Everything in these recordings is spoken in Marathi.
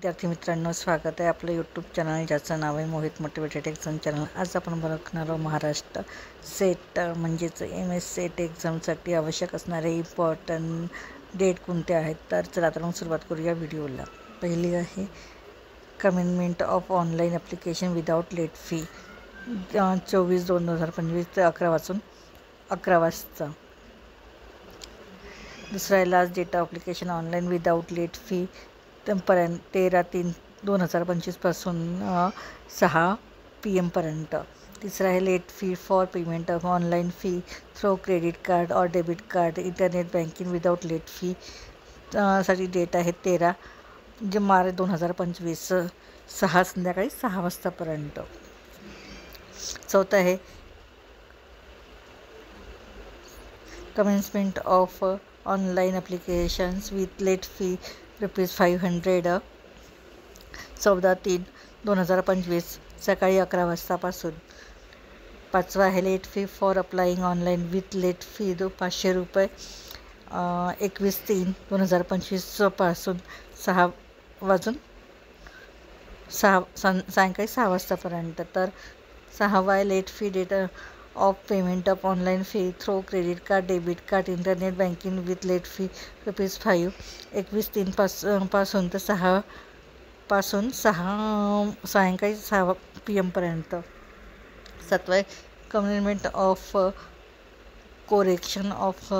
विद्यार्थी मित्रांनो, स्वागत आहे आपलं यूट्यूब चॅनल ज्याचं नाव आहे मोहित मोटिवेटेड एक्झाम चॅनल। आज आपण बघणार आहोत महाराष्ट्र सेट म्हणजेच MS सेट एक्झामसाठी आवश्यक असणारे इम्पॉर्टंट डेट कोणते आहेत। तर चला आता मग सुरुवात करूया व्हिडिओला। पहिली आहे commencement of online application without late fee 24/2/2025 ते 11 वाजता। दुसरा आहे last date of application online without late fee 13/3/2025 पासून 6 PM पर्यंत। तिसरा आहे late fee for payment of online fee through credit card और debit card internet banking without late fee साठी डेट आहे 13 मार्च 2025 संध्याकाळी 6 वाजतापर्यंत। चौथा आहे commencement of online applications with late fee ₹500 14/3/2025 सकाळी 11 वाजतापासून। पाचवा आहे late fee for applying online with late fee ₹500 21/3/2025 पासून सायंकाळी 6 वाजतापर्यंत। तर सहावा आहे late fee date of payment of online fee through credit card debit card internet banking with late fee ₹5 21/3 पासून तर 6 सायंकाळी 6 PM पर्यंत। सातवा आहे commencement of correction of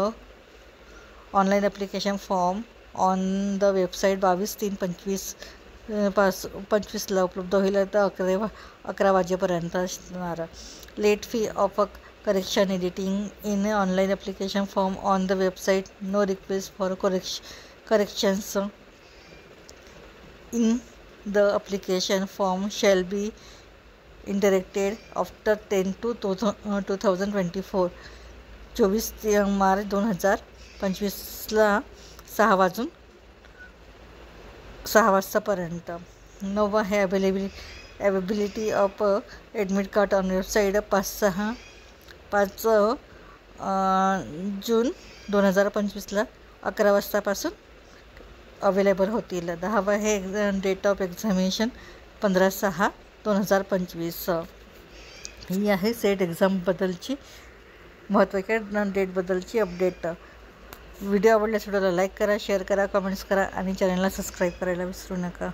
online application form on the website 22/3/25 उपलब्ध होईल तर 11 वाजेपर्यंत असणार। Late fee of correction editing in online application form on the website no request for corrections in the application form shall be interacted after 10/2/2024 24 March 2025 6 वाजतापर्यंत। नववा आहे availability of admit card on website 5 June 2025 11 वाजतापासून अवेलेबल होतील। 10वा आहे डेट ऑफ एक्झामिनेशन 15/6/2025 ही आहे सेट एक्झामबद्दलची महत्त्वाच्या डेटबद्दलची अपडेट। व्हिडिओ आवडल्यास व्हिडिओला लाईक करा, शेअर करा, कमेंट्स करा आणि चॅनलला सबस्क्राईब करायला विसरू नका।